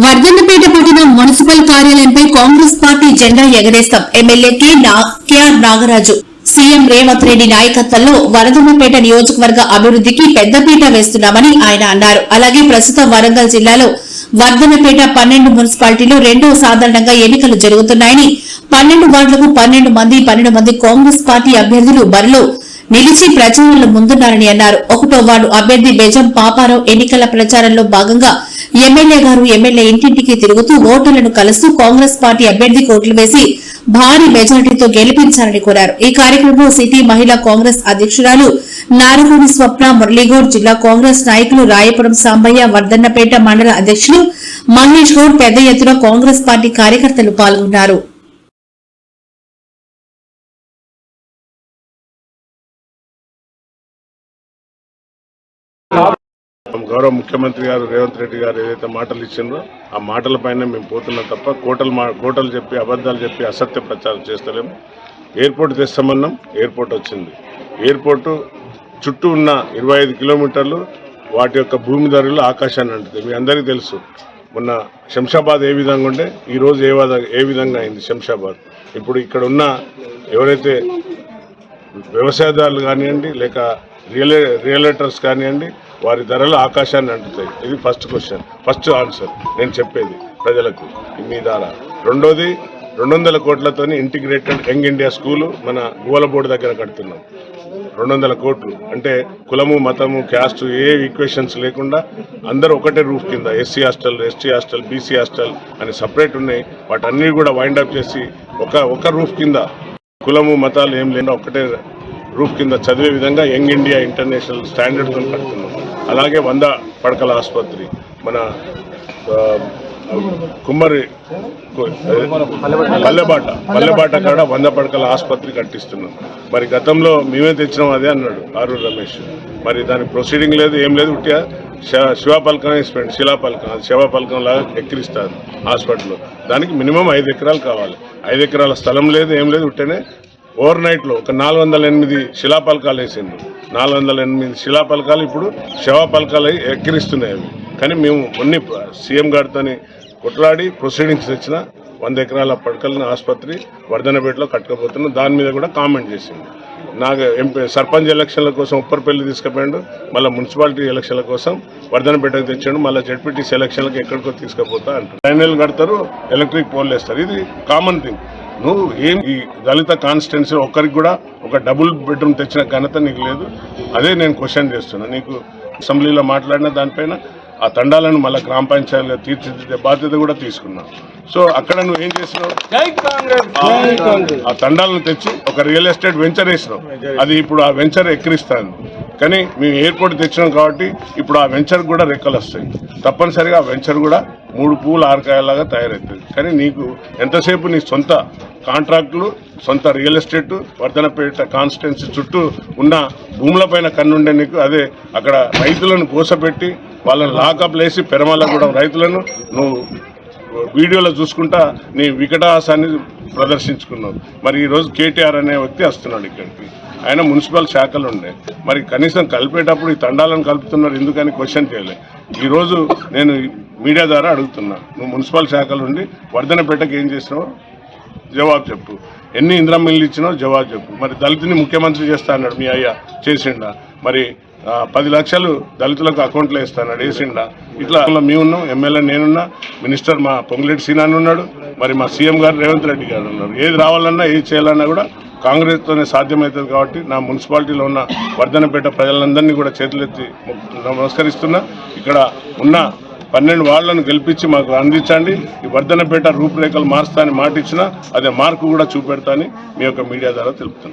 వర్ధన్నపేట పట్టణ municipal కార్యాలయంపై Congress party జెండా ఎగరేస్తాం. MLA K R Nagaraju, CM Revanth Reddy నాయకత్వంలో వర్ధన్నపేట నియోజకవర్గ అభివృద్ధికి పెద్దపీట వేస్తున్నామని ఆయన అన్నారు. అలాగే ప్రస్తుతం వరంగల్ జిల్లాలో వర్ధన్నపేట 12 మున్సిపాలిటీలో రెండో సాధారణంగా ఎన్నికలు జరుగుతున్నాయని, 12 వార్డులకు 12 మంది కాంగ్రెస్ పార్టీ అభ్యర్థులు బరిలో నిలిచి ప్రచారంలో ముందున్నారని అన్నారు. 1వ వార్డు అభ్యర్థి బెజం పాపారావు ఎన్నికల ప్రచారంలో భాగంగా ఎమ్మెల్యే గారు ఎమ్మెల్యే ఇంటింటికి తిరుగుతూ ఓటర్లను కలుస్తూ కాంగ్రెస్ పార్టీ అభ్యర్థికి ఓట్లు వేసి భారీ మెజార్టీతో గెలిపించాలని కోరారు. ఈ కార్యక్రమంలో సిటీ మహిళా కాంగ్రెస్ అధ్యక్షురాలు నారగోని స్వప్న, మురళీగౌడ్, జిల్లా కాంగ్రెస్ నాయకులు రాయపురం సాంబయ్య, వర్ధన్నపేట మండల అధ్యక్షులు మహేష్ గౌడ్, పెద్ద ఎత్తున కాంగ్రెస్ పార్టీ కార్యకర్తలు పాల్గొన్నారు. గౌరవ ముఖ్యమంత్రి గారు రేవంత్ రెడ్డి గారు ఏదైతే మాటలు ఇచ్చిండ్రో ఆ మాటల పైన మేము పోతున్నాం తప్ప కోటలు చెప్పి అబద్ధాలు చెప్పి అసత్య ప్రచారం చేస్తలేము. ఎయిర్పోర్ట్ తెస్తామన్నాం, ఎయిర్పోర్ట్ వచ్చింది. ఎయిర్పోర్టు చుట్టూ ఉన్న 25 కిలోమీటర్లు వాటి యొక్క భూమి ధరలు ఆకాశాన్ని అంటుంది. మీ అందరికీ తెలుసు మొన్న శంషాబాద్ ఏ విధంగా ఉండే, ఈరోజు ఏ విధంగా అయింది శంషాబాద్. ఇప్పుడు ఇక్కడ ఉన్న ఎవరైతే వ్యవసాయదారులు కానివ్వండి, లేక రియలేటర్స్ కానివ్వండి, వారి ధరలు ఆకాశాన్ని అంటుతాయి. ఇది ఫస్ట్ ఆన్సర్ నేను చెప్పేది ప్రజలకు మీ ద్వారా. రెండోది 200 కోట్లతోని ఇంటిగ్రేటెడ్ యంగ్ ఇండియా స్కూలు మన గువలబోర్డు దగ్గర కడుతున్నాం. 200 కోట్లు అంటే కులము, మతము, క్యాస్ట్ ఏ ఈక్వేషన్స్ లేకుండా అందరూ ఒకటే రూఫ్ కింద SC hostel, ST hostel, BC hostel అని సపరేట్ ఉన్నాయి. వాటన్నీ కూడా వైండప్ చేసి ఒక రూఫ్ కింద కులము మతాలు ఏం లేకుండా ఒకటే రూఫ్ కింద చదివే విధంగా యంగ్ ఇండియా ఇంటర్నేషనల్ స్టాండర్డ్తో కడుతున్నాం. అలాగే 100 పడకల ఆసుపత్రి మన కుమ్మరి పల్లెబాట కాడ 100 పడకల ఆసుపత్రి కట్టిస్తున్నాం. మరి గతంలో మేమే తెచ్చినాం అదే అన్నాడు ఆరూరు రమేష్. మరి దానికి ప్రొసీడింగ్ లేదు, ఏం లేదు. ఉట్టిగా శివాపలకం వేసిపోయింది, శిలాపలకం, అది శివపలకం లాగా ఎక్కిరిస్తారు హాస్పిటల్లో. దానికి మినిమం 5 ఎకరాలు కావాలి. 5 ఎకరాల స్థలం లేదు, ఏం లేదు. ఉట్టనే ఓవర్ నైట్లో ఒక 408 శిలాపలకాలు వేసిండు. 408 శిలాపలకాలు ఇప్పుడు శివపలకాలు ఎక్కిరిస్తున్నాయి అవి. కానీ మేము మొన్న సీఎం గారితో కొట్లాడి ప్రొసీడింగ్స్ తెచ్చిన 100 ఎకరాల పడకల ఆసుపత్రి వర్ధన్నపేటలో కట్టుకోబోతున్నాం. దాని మీద కూడా కామెంట్ చేసిండు. నాకు సర్పంచ్ ఎలక్షన్ల కోసం ఉప్పర్పల్లి తీసుకుపోయాడు, మళ్ళీ మున్సిపాలిటీ ఎలక్షన్ల కోసం వర్ధన్నపేటకు తెచ్చాడు, మళ్ళీ జెడ్పీటీసీ ఎలక్షన్లకు ఎక్కడికో తీసుకుపోతా అంటారు. డ్రైనేజీలు కడతారు, ఎలక్ట్రిక్ పోల్ వేస్తారు. ఇది కామన్ థింగ్. నువ్వు ఏం ఈ దళిత కాన్స్టిట్యున్సీ ఒక్కరికి కూడా ఒక డబుల్ బెడ్రూమ్ తెచ్చిన ఘనత నీకు లేదు. అదే నేను క్వశ్చన్ చేస్తున్నా. నీకు అసెంబ్లీలో మాట్లాడిన దానిపైన ఆ తండాలను మళ్ళీ గ్రామ పంచాయతీగా తీర్చిదిద్దే బాధ్యత కూడా తీసుకున్నావు. సో అక్కడ నువ్వు ఏం చేసినావు, ఆ తండాలను తెచ్చి ఒక రియల్ ఎస్టేట్ వెంచర్ వేసినావు. అది ఇప్పుడు ఆ వెంచర్ ఎక్కిరిస్తాను. కానీ మేము ఎయిర్పోర్ట్ తెచ్చినాం కాబట్టి ఇప్పుడు ఆ వెంచర్ కూడా రెక్కలు వస్తాయి. తప్పనిసరిగా ఆ వెంచర్ కూడా 3 పూలు 6 కాయలాగా తయారవుతుంది. కానీ నీకు ఎంతసేపు నీ సొంత కాంట్రాక్టులు, సొంత రియల్ ఎస్టేట్, వర్ధన్నపేట కాన్స్టిట్యున్సీ చుట్టూ ఉన్న భూములపైన కన్నుండే నీకు. అదే అక్కడ రైతులను కోసపెట్టి వాళ్ళని లాకప్ లేసి పెరమలగూడెం రైతులను నువ్వు వీడియోలో చూసుకుంటా నీ వికటాసాన్ని ప్రదర్శించుకున్నావు. మరి ఈరోజు కేటీఆర్ అనే వ్యక్తి వస్తున్నాడు ఇక్కడికి. ఆయన మున్సిపల్ శాఖలు ఉండే, మరి కనీసం కలిపేటప్పుడు ఈ తండాలను కలుపుతున్నారు ఎందుకని క్వశ్చన్ చేయలేదు. ఈరోజు నేను మీడియా ద్వారా అడుగుతున్నా, నువ్వు మున్సిపల్ శాఖలు ఉండి వర్ధన్నపేటకి ఏం చేసినావో జవాబు చెప్పు. ఎన్ని ఇంద్రమిల్లు ఇచ్చినావు జవాబు చెప్పు. మరి దళితుని ముఖ్యమంత్రి చేస్తా అన్నాడు మీ అయ్యా, చేసిండా? మరి 10 లక్షలు దళితులకు అకౌంట్లో ఇస్తాడు, వేసిండా? ఇట్లా మేము ఉన్నాం, ఎమ్మెల్యే నేనున్నా, మినిస్టర్ మా పొంగులేటి సీనాని ఉన్నాడు, మరి మా సీఎం గారు రేవంత్ రెడ్డి గారు ఉన్నారు. ఏది రావాలన్నా ఏది చేయాలన్నా కూడా కాంగ్రెస్తోనే సాధ్యమవుతుంది. కాబట్టి నా మున్సిపాలిటీలో ఉన్న వర్ధన్నపేట ప్రజలందరినీ కూడా చేతులెత్తి నమస్కరిస్తున్నా. ఇక్కడ ఉన్న 12 వార్డులను గెలిపించి మాకు అందించండి. ఈ వర్ధన్నపేట రూపురేఖలు మారుస్తా అని మాట ఇచ్చినా అదే మార్కు కూడా చూపెడతా అని మీ యొక్క మీడియా ద్వారా తెలుపుతున్నాను.